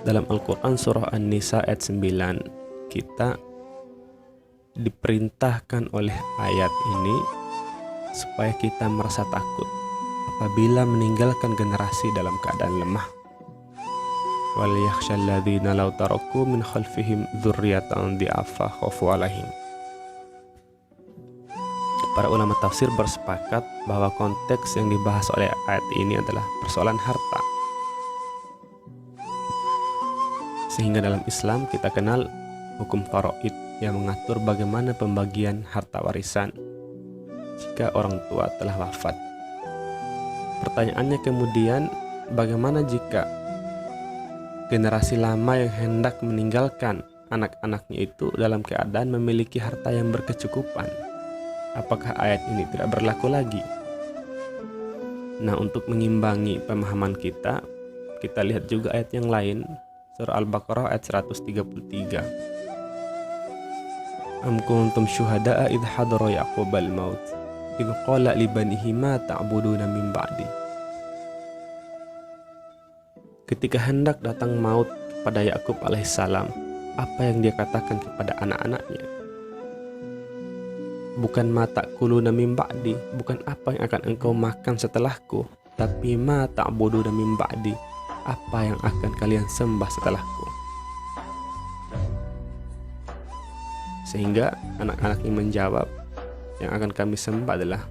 Dalam Al-Quran surah An-Nisa ayat 9, kita diperintahkan oleh ayat ini supaya kita merasa takut apabila meninggalkan generasi dalam keadaan lemah. Wal yakhshal ladzina law taraku min khalfihim dzurriyyatan dhi'afa khafu 'alaihim. Para ulama tafsir bersepakat bahwa konteks yang dibahas oleh ayat ini adalah persoalan harta. Sehingga dalam Islam kita kenal hukum faraid yang mengatur bagaimana pembagian harta warisan jika orang tua telah wafat. Pertanyaannya kemudian, bagaimana jika generasi lama yang hendak meninggalkan anak-anaknya itu dalam keadaan memiliki harta yang berkecukupan? Apakah ayat ini tidak berlaku lagi? Nah, untuk mengimbangi pemahaman kita lihat juga ayat yang lain. Surah Al-Baqarah ayat 133. Am kuntum syuhada'a idh hadara Ya'qubal maut idh qala li banihi ma ta'buduna min ba'di. Ketika hendak datang maut kepada Yakub alaihissalam, apa yang dia katakan kepada anak-anaknya? Bukan ma ta'kuluna min ba'di, bukan apa yang akan engkau makan setelahku, tapi ma ta'buduna min ba'di, apa yang akan kalian sembah setelahku. Sehingga anak-anaknya menjawab, yang akan kami sembah adalah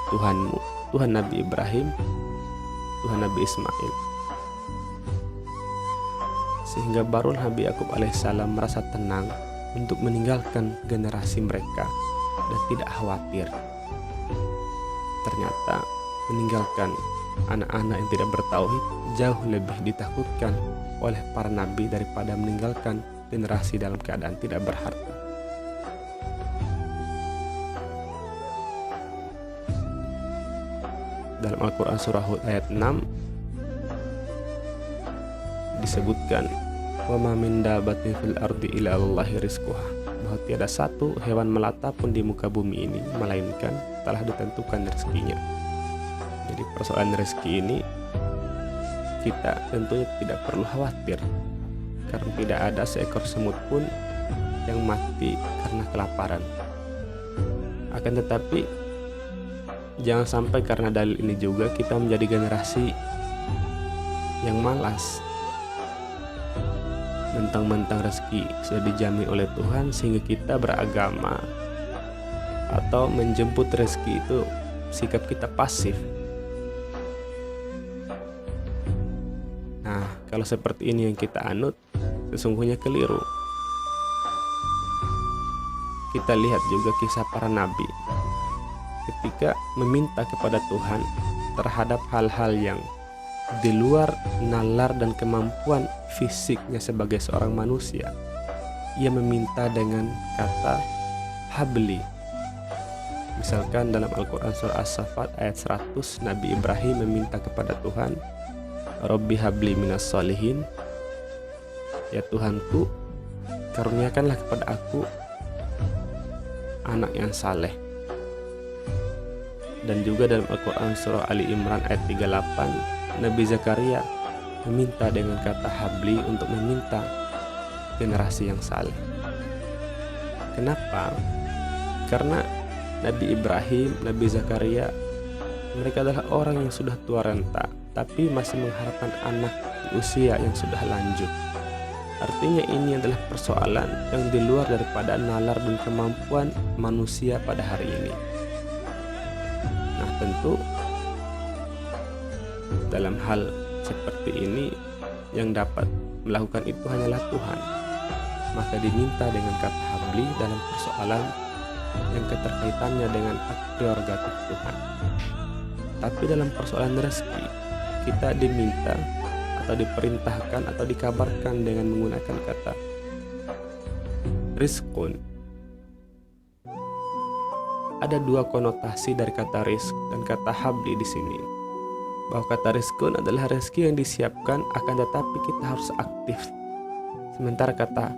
Tuhanmu, Tuhan Nabi Ibrahim, Tuhan Nabi Ismail. Sehingga baru Nabi Yakub alaihissalam merasa tenang untuk meninggalkan generasi mereka dan tidak khawatir. Ternyata meninggalkan anak-anak yang tidak bertauhid jauh lebih ditakutkan oleh para nabi daripada meninggalkan generasi dalam keadaan tidak berharta. Dalam Al-Quran surah Hud ayat 6 disebutkan, wa ma min dabbatin fil ardi illa 'alallahi rizquha, bahwa tiada satu hewan melata pun di muka bumi ini melainkan telah ditentukan rezekinya. Jadi persoalan rezeki ini kita tentunya tidak perlu khawatir, karena tidak ada seekor semut pun yang mati karena kelaparan. Akan tetapi jangan sampai karena dalil ini juga kita menjadi generasi yang malas. Mentang-mentang rezeki sudah dijamin oleh Tuhan sehingga kita beragama atau menjemput rezeki itu sikap kita pasif. Nah, kalau seperti ini yang kita anut, sesungguhnya keliru. Kita lihat juga kisah para nabi ketika meminta kepada Tuhan terhadap hal-hal yang di luar nalar dan kemampuan fisiknya sebagai seorang manusia. Ia meminta dengan kata habli. Misalkan dalam Al-Quran surah As-Saffat ayat 100, Nabi Ibrahim meminta kepada Tuhan, Rabbi habli minas solihin, ya Tuhanku, karuniakanlah kepada aku anak yang saleh. Dan juga dalam Al-Quran surah Ali Imran ayat 38, Nabi Zakaria meminta dengan kata habli untuk meminta generasi yang saleh. Kenapa? Karena Nabi Ibrahim, Nabi Zakaria, mereka adalah orang yang sudah tua renta, tapi masih mengharapkan anak di usia yang sudah lanjut. Artinya ini adalah persoalan yang di luar daripada nalar dan kemampuan manusia pada hari ini. Nah, tentu dalam hal seperti ini yang dapat melakukan itu hanyalah Tuhan. Maka diminta dengan kata habli dalam persoalan yang keterkaitannya dengan hak prerogatif Tuhan. Tapi dalam persoalan rezeki, kita diminta atau diperintahkan atau dikabarkan dengan menggunakan kata rizqun. Ada dua konotasi dari kata rizq dan kata habli di sini. Bahwa kata rizqun adalah rezeki yang disiapkan, akan tetapi kita harus aktif. Sementara kata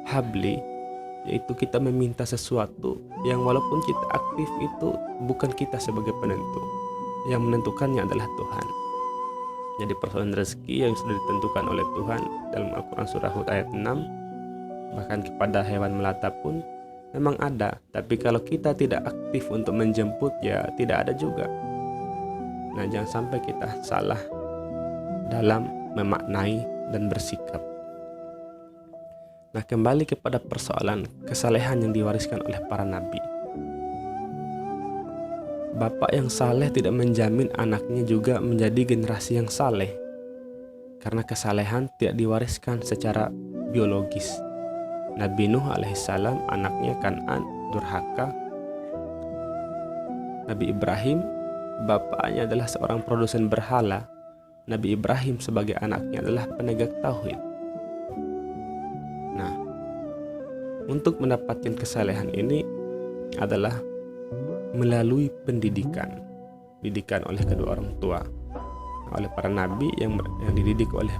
habli yaitu kita meminta sesuatu yang walaupun kita aktif itu bukan kita sebagai penentu. Yang menentukannya adalah Tuhan. Jadi persoalan rezeki yang sudah ditentukan oleh Tuhan dalam Al-Quran surah Hud ayat 6, bahkan kepada hewan melata pun memang ada, tapi kalau kita tidak aktif untuk menjemput, ya tidak ada juga. Nah, jangan sampai kita salah dalam memaknai dan bersikap. Nah, kembali kepada persoalan kesalehan yang diwariskan oleh para nabi. Bapak yang saleh tidak menjamin anaknya juga menjadi generasi yang saleh, karena kesalehan tidak diwariskan secara biologis. Nabi Nuh alaihissalam anaknya Kan'an durhaka. Nabi Ibrahim bapaknya adalah seorang produsen berhala. Nabi Ibrahim sebagai anaknya adalah penegak tauhid. Nah, untuk mendapatkan kesalehan ini adalah melalui pendidikan oleh kedua orang tua, oleh para nabi yang dididik oleh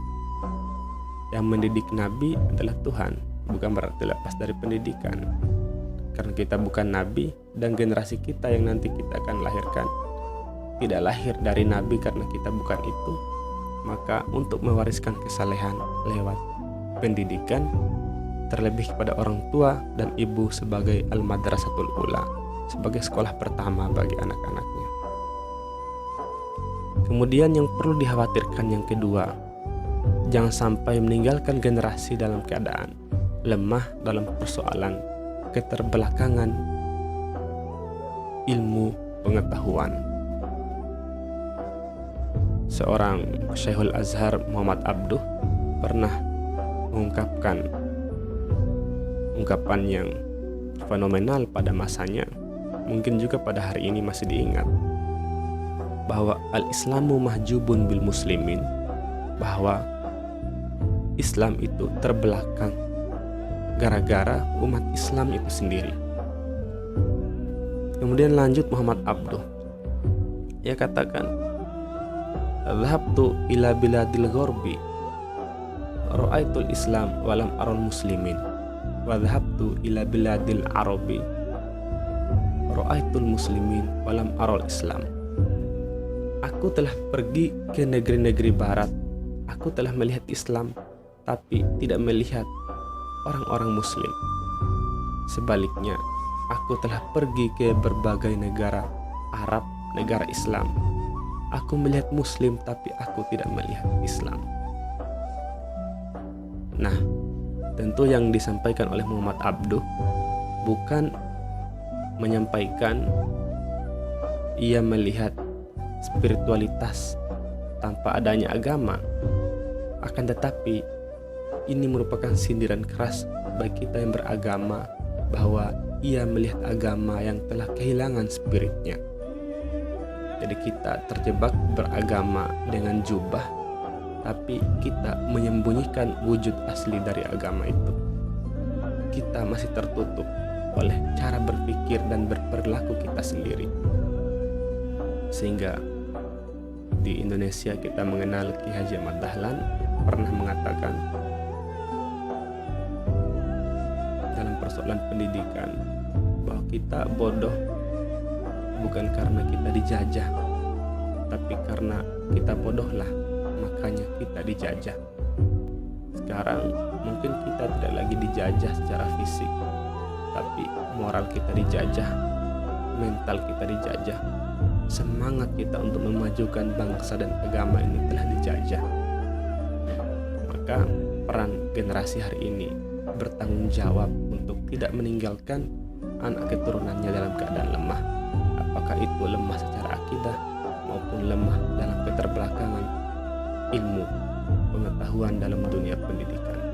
yang mendidik nabi adalah Tuhan, bukan berarti lepas dari pendidikan. Karena kita bukan nabi dan generasi kita yang nanti kita akan lahirkan tidak lahir dari nabi karena kita bukan itu, maka untuk mewariskan kesalehan lewat pendidikan, terlebih kepada orang tua dan ibu sebagai al-madrasatul ula, sebagai sekolah pertama bagi anak-anaknya. Kemudian yang perlu dikhawatirkan yang kedua, jangan sampai meninggalkan generasi dalam keadaan lemah dalam persoalan keterbelakangan ilmu pengetahuan. Seorang Syekhul Azhar Muhammad Abduh pernah mengungkapkan ungkapan yang fenomenal pada masanya, mungkin juga pada hari ini masih diingat, bahwa al-Islamu mahjubun bil muslimin, bahwa Islam itu terbelakang gara-gara umat Islam itu sendiri. Kemudian lanjut Muhammad Abduh, ia katakan, "Dhahabtu ila biladil ghorbi, ra'aitul Islam walam aral muslimin, wa dhahabtu ila biladil arabi, ra'aitul muslimin walam aral Islam." Aku telah pergi ke negeri-negeri barat, aku telah melihat Islam, tapi tidak melihat orang-orang muslim. Sebaliknya, aku telah pergi ke berbagai negara Arab, negara Islam. Aku melihat muslim, tapi aku tidak melihat Islam. Nah, tentu yang disampaikan oleh Muhammad Abduh bukan menyampaikan ia melihat spiritualitas tanpa adanya agama, akan tetapi ini merupakan sindiran keras bagi kita yang beragama, bahwa ia melihat agama yang telah kehilangan spiritnya. Jadi kita terjebak beragama dengan jubah, tapi kita menyembunyikan wujud asli dari agama itu. Kita masih tertutup oleh cara berpikir dan berperilaku kita sendiri. Sehingga di Indonesia kita mengenal Ki Haji Ahmad Dahlan pernah mengatakan dalam persoalan pendidikan bahwa kita bodoh bukan karena kita dijajah, tapi karena kita bodohlah makanya kita dijajah. Sekarang mungkin kita tidak lagi dijajah secara fisik, tapi moral kita dijajah, mental kita dijajah, semangat kita untuk memajukan bangsa dan agama ini telah dijajah. Maka peran generasi hari ini bertanggung jawab untuk tidak meninggalkan anak keturunannya dalam keadaan lemah, apakah itu lemah secara akidah maupun lemah dalam keterbelakangan ilmu pengetahuan dalam dunia pendidikan.